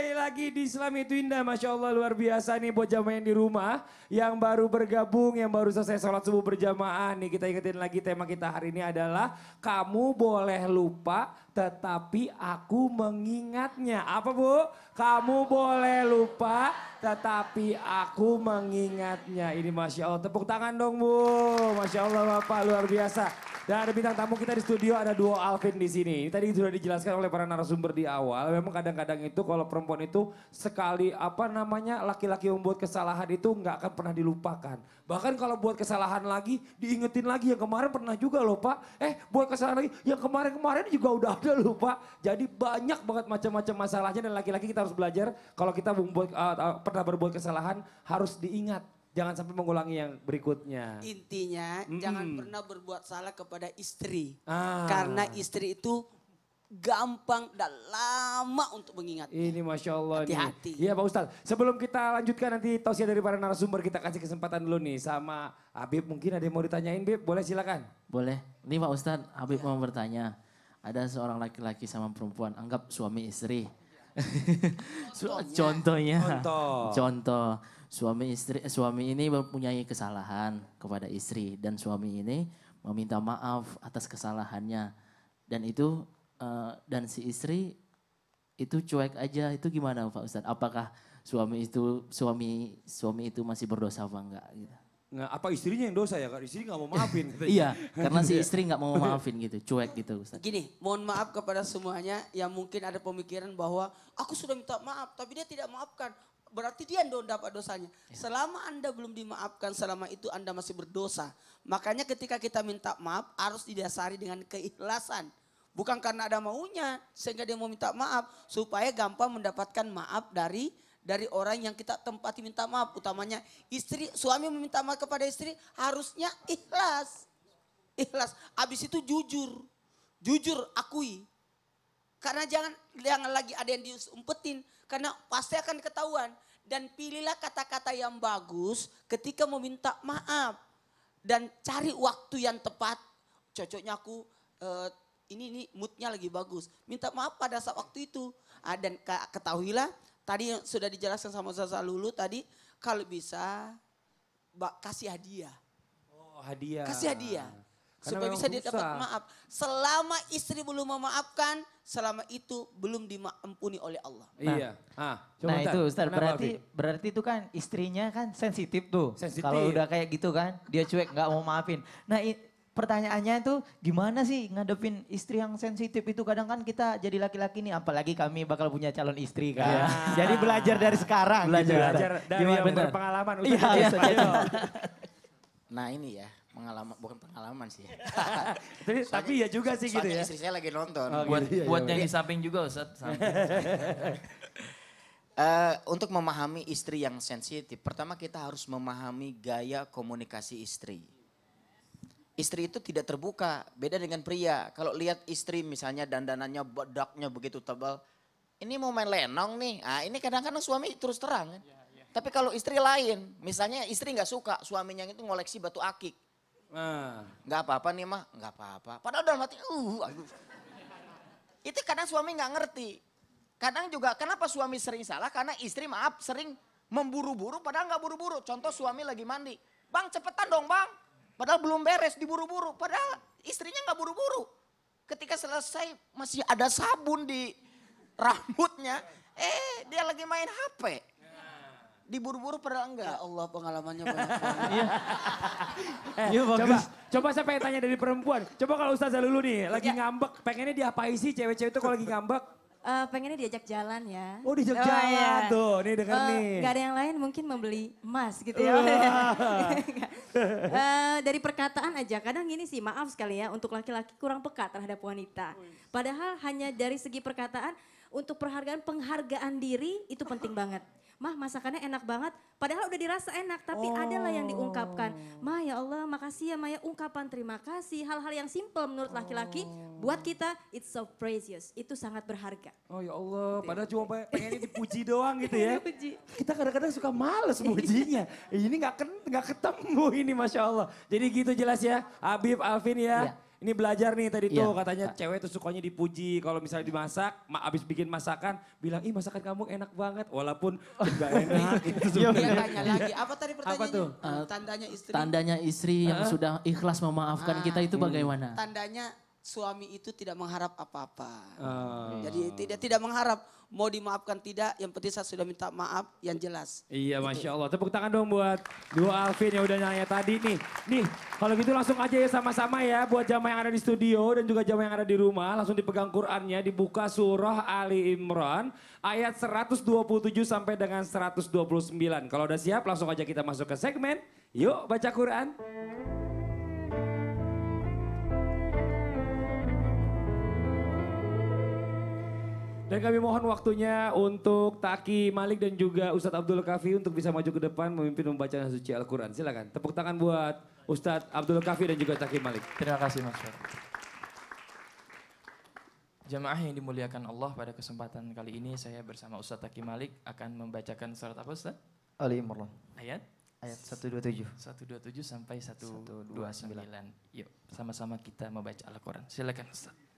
kembali lagi di Islam itu Indah. Masya Allah luar biasa nih buat jamaah yang di rumah. Yang baru bergabung, yang baru selesai sholat subuh berjamaah nih. Kita ingetin lagi tema kita hari ini adalah kamu boleh lupa tetapi aku mengingatnya. Apa Bu? Kamu boleh lupa tetapi aku mengingatnya. Ini Masya Allah, tepuk tangan dong Bu. Masya Allah Bapak luar biasa. Dan ada bintang tamu kita di studio, ada duo Alvin di sini. Ini tadi sudah dijelaskan oleh para narasumber di awal. Memang kadang-kadang itu kalau perempuan itu sekali laki-laki membuat kesalahan itu nggak akan pernah dilupakan. Bahkan kalau buat kesalahan lagi, diingetin lagi yang kemarin pernah juga loh Pak. Buat kesalahan lagi, yang kemarin-kemarin juga udah ada loh Pak. Jadi banyak banget macam-macam masalahnya dan laki-laki kita harus belajar kalau kita pernah berbuat kesalahan harus diingat. Jangan sampai mengulangi yang berikutnya. Intinya jangan pernah berbuat salah kepada istri. Karena istri itu gampang dan lama untuk mengingat. Ini Masya Allah nih. Hati-hati. Iya Pak Ustadz. Sebelum kita lanjutkan nanti tausiah dari para narasumber kita kasih kesempatan dulu nih sama Habib. Mungkin ada yang mau ditanyain Bib, boleh silakan. Boleh. Ini Pak Ustadz, Habib mau bertanya. Ada seorang laki-laki sama perempuan, anggap suami istri. Contoh. Suami ini mempunyai kesalahan kepada istri dan suami ini meminta maaf atas kesalahannya dan si istri itu cuek aja. Itu gimana Pak Ustadz? Apakah suami itu masih berdosa apa enggak gitu? Nggak, apa istrinya yang dosa ya? Istri nggak mau maafin. Iya, karena si istri nggak mau maafin gitu, cuek gitu Ustadz. Gini, mohon maaf kepada semuanya yang mungkin ada pemikiran bahwa aku sudah minta maaf tapi dia tidak maafkan. Berarti dia yang dapat dosanya. Selama Anda belum dimaafkan, selama itu Anda masih berdosa. Makanya ketika kita minta maaf harus didasari dengan keikhlasan. Bukan karena ada maunya sehingga dia mau minta maaf. Supaya gampang mendapatkan maaf dari orang yang kita tempati minta maaf. Utamanya istri, suami meminta maaf kepada istri harusnya ikhlas. Ikhlas. Habis itu jujur. Jujur akui. Karena jangan lagi ada yang diumpetin. Karena pasti akan ketahuan. Dan pilihlah kata-kata yang bagus ketika meminta maaf. Dan cari waktu yang tepat. Cocoknya aku ini moodnya lagi bagus. Minta maaf pada saat waktu itu. Dan ketahuilah tadi yang sudah dijelaskan sama Ustaz Lulu tadi. Kalau bisa kasih hadiah. Oh hadiah. Kasih hadiah. Karena supaya bisa dia susah. dapat maaf. Selama istri belum memaafkan, selama itu belum diampuni oleh Allah. Iya. Nah itu Ustaz, berarti itu kan istrinya kan sensitif tuh. Kalau udah kayak gitu kan, dia cuek nggak mau maafin. Nah pertanyaannya itu gimana sih ngadepin istri yang sensitif itu? Kadang kan kita jadi laki-laki nih, apalagi kami bakal punya calon istri kan. Jadi belajar dari sekarang. Belajar dari yang berpengalaman. Nah ini ya. Bukan pengalaman sih. Tapi ya juga sih gitu ya. Istri saya lagi nonton. Buat yang di samping juga Ustaz. Untuk memahami istri yang sensitif, pertama kita harus memahami gaya komunikasi istri. Istri itu tidak terbuka, beda dengan pria. Kalau lihat istri misalnya dandanannya bedaknya begitu tebal, ini mau main lenong nih. Ini kadang-kadang suami terus terang kan. Tapi kalau istri lain, misalnya istri nggak suka suaminya itu ngoleksi batu akik. Nggak apa-apa nih mah, nggak apa-apa. Padahal udah mati, aduh. Itu kadang suami nggak ngerti. Kadang juga kenapa suami sering salah, karena istri sering memburu-buru padahal nggak buru-buru. Contoh suami lagi mandi, bang cepetan dong bang. Padahal belum beres, diburu-buru. Padahal istrinya nggak buru-buru. Ketika selesai masih ada sabun di rambutnya, dia lagi main HP. Diburu-buru padahal enggak. Ya Allah pengalamannya banyak banget. Coba saya pengen tanya dari perempuan. Coba kalau Ustazah Lulu nih lagi ngambek, pengennya diapain sih cewek-cewek itu kalau lagi ngambek? Pengennya diajak jalan ya. Oh diajak jalan tuh, nih denger nih. Gak ada yang lain mungkin membeli emas gitu ya. Dari perkataan aja, kadang gini sih maaf sekali ya untuk laki-laki kurang peka terhadap wanita. Padahal hanya dari segi perkataan untuk penghargaan diri itu penting banget. Mah masakannya enak banget, padahal udah dirasa enak tapi adalah yang diungkapkan. Mah ya Allah makasih ya Maya, ungkapan terima kasih. Hal-hal yang simple menurut laki-laki buat kita it's so precious, itu sangat berharga. Oh ya Allah, padahal cuma pengennya dipuji doang gitu ya. Kita kadang-kadang suka males mujinya. Ini gak ketemu ini Masya Allah. Jadi gitu jelas ya, Habib, Alvin ya. ini belajar nih tadi tuh Iya. katanya cewek tuh sukanya dipuji. Kalau misalnya dimasak, abis bikin masakan bilang ih masakan kamu enak banget. Walaupun enggak enak. Itu Dia sebenarnya. tanya lagi, apa tadi pertanyaannya? tuh? Tandanya istri. Tandanya istri yang sudah ikhlas memaafkan kita itu bagaimana? Tandanya suami itu tidak mengharap apa-apa. Jadi tidak mengharap mau dimaafkan tidak, yang penting saya sudah minta maaf yang jelas. Iya Masya Allah. Tepuk tangan dong buat dua Alvin yang udah nanya tadi nih. Nih kalau gitu langsung aja ya sama-sama ya buat jamaah yang ada di studio dan juga jamaah yang ada di rumah. Langsung dipegang Qur'annya, dibuka surah Ali Imran ayat 127 sampai dengan 129. Kalau udah siap langsung aja kita masuk ke segmen. Yuk baca Qur'an. Dan kami mohon waktunya untuk Taki Malik dan juga Ustadz Abdul Kafi untuk bisa maju ke depan memimpin membaca suci Al-Quran. Silakan tepuk tangan buat Ustadz Abdul Kafi dan juga Taki Malik. Terima kasih Mas Fer. Jamaah yang dimuliakan Allah, pada kesempatan kali ini saya bersama Ustadz Taki Malik akan membacakan surat apa Ustadz? Ali Imran. Ayat? Ayat 127. 127 sampai 129. Yuk sama-sama kita membaca Al-Quran. Silakan Ustadz.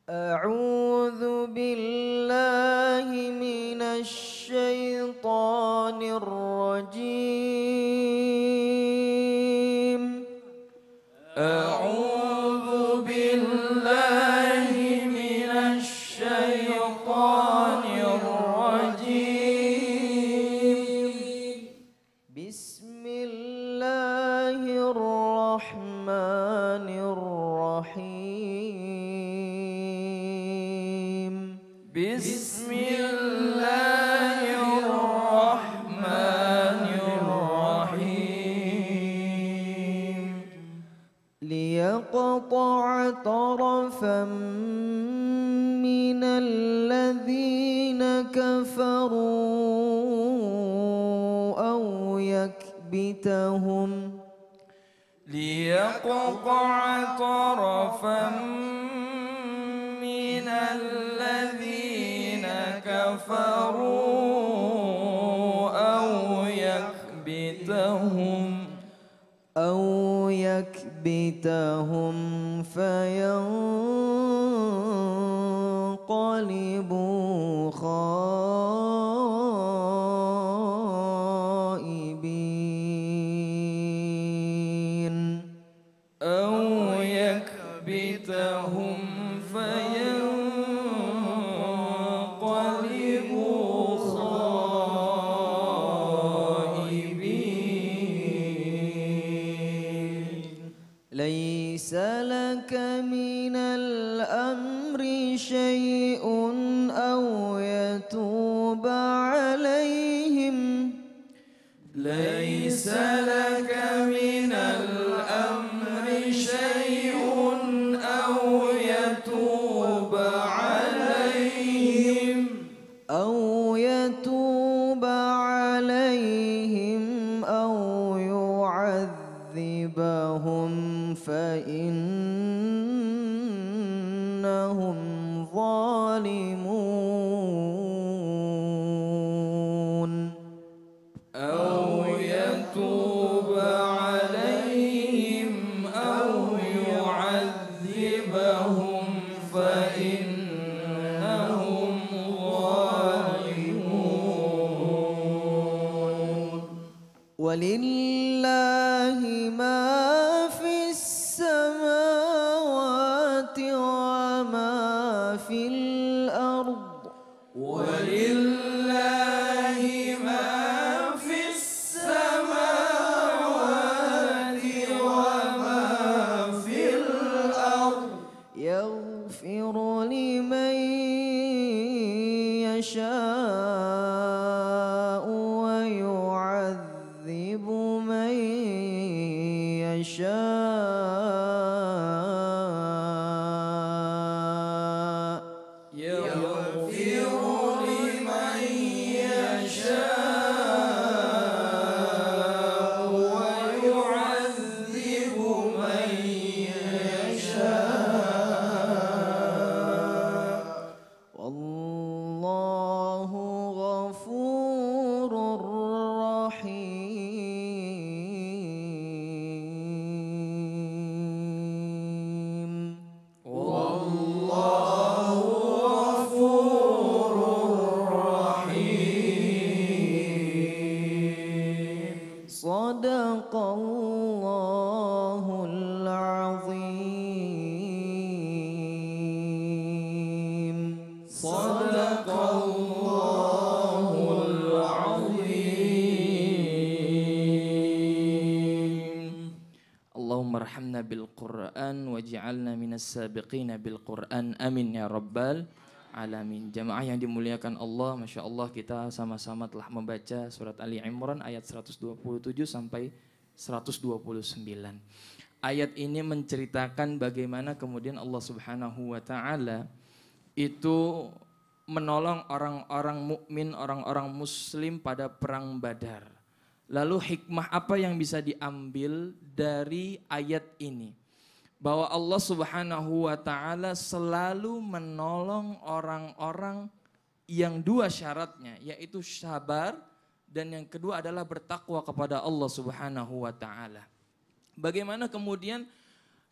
أعوذ بالله من الشيطان الرجيم أعوذ بالله من الشيطان الرجيم بسم الله الرحمن الرحيم بسم الله الرحمن الرحيم ليقطع طرفا من الذين كفروا أو يكبتهم ليقطع طرفا من الذين كفروا أو يكبتهم فينقلبوا خائبين أو يكبتهم فينقلبوا خائبين ليس لك من الأمر شيء أو يتوب عليهم ليس لك من الأمر شيء أو يتوب عليهم أو يعذبهم فإنهم ظالمون أو يتوب عليهم أو يعذبهم فإنهم ظالمون ولله ما في السماوات وما في الأرض lana bil Qur'an waj'alna minas sabiqina bil Qur'an. Amin ya rabbal alamin. Jamaah yang dimuliakan Allah, Masya Allah kita sama-sama telah membaca surat Ali Imran ayat 127 sampai 129. Ayat ini menceritakan bagaimana kemudian Allah Subhanahu wa taala itu menolong orang-orang mukmin, orang-orang muslim pada perang Badar. Lalu hikmah apa yang bisa diambil dari ayat ini? Bahwa Allah Subhanahu wa taala selalu menolong orang-orang yang dua syaratnya, yaitu sabar dan yang kedua adalah bertakwa kepada Allah Subhanahu wa taala. Bagaimana kemudian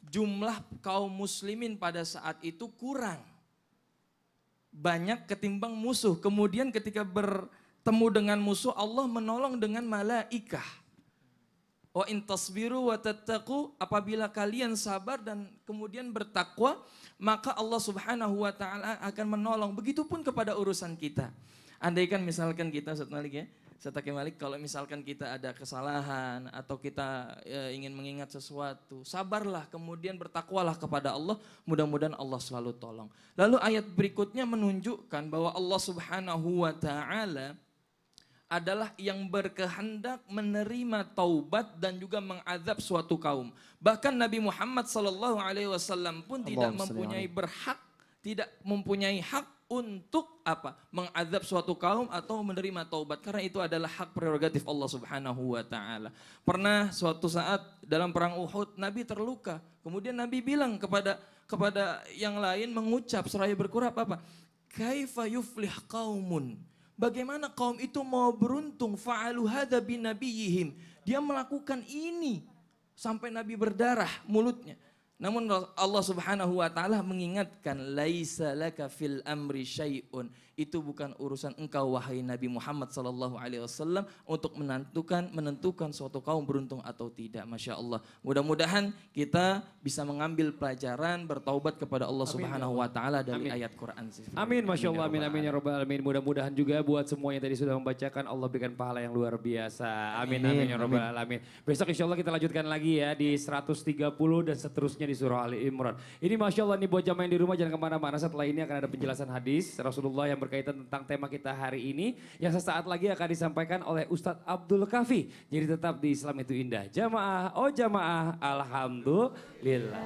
jumlah kaum muslimin pada saat itu kurang banyak ketimbang musuh. Kemudian ketika bertemu dengan musuh, Allah menolong dengan malaikah. Wa in tasbiru wa tattaqu, apabila kalian sabar dan kemudian bertakwa, maka Allah Subhanahu wa taala akan menolong. Begitupun kepada urusan kita. Andaikan misalkan kita Ustaz Malik ya, Ustaz Malik, kalau misalkan kita ada kesalahan atau kita ingin mengingat sesuatu, sabarlah kemudian bertakwalah kepada Allah, mudah-mudahan Allah selalu tolong. Lalu ayat berikutnya menunjukkan bahwa Allah Subhanahu wa taala adalah yang berkehendak menerima taubat dan juga mengazab suatu kaum. Bahkan Nabi Muhammad SAW pun tidak mempunyai hak untuk apa? Mengazab suatu kaum atau menerima taubat, karena itu adalah hak prerogatif Allah Subhanahu wa taala. Pernah suatu saat dalam perang Uhud Nabi terluka. Kemudian Nabi bilang kepada yang lain mengucap seraya berkurap apa? Kaifa yuflih qaumun? Bagaimana kaum itu mau beruntung? Fa'alu hadza binabiyihim. Dia melakukan ini sampai Nabi berdarah mulutnya. Namun Allah Subhanahu wa taala mengingatkan, laisa laka fil amri syai'un. Itu bukan urusan engkau wahai Nabi Muhammad sallallahu alaihi wasallam untuk menentukan suatu kaum beruntung atau tidak. Masya Allah. Mudah-mudahan kita bisa mengambil pelajaran bertaubat kepada Allah Subhanahu wa taala dari ayat Quran. Amin, Masya Allah, amin, amin ya rabbal alamin. Mudah-mudahan juga buat semua yang tadi sudah membacakan, Allah berikan pahala yang luar biasa. Amin, amin ya rabbal alamin. Besok insya Allah kita lanjutkan lagi ya di 130 dan seterusnya di surah Ali Imran. Ini Masya Allah nih buat jamaah yang di rumah jangan kemana-mana, setelah ini akan ada penjelasan hadis Rasulullah yang berkaitan tentang tema kita hari ini yang sesaat lagi akan disampaikan oleh Ustadz Abdul Kafi. Jadi tetap di Islam itu Indah. Jamaah, oh jamaah, alhamdulillah.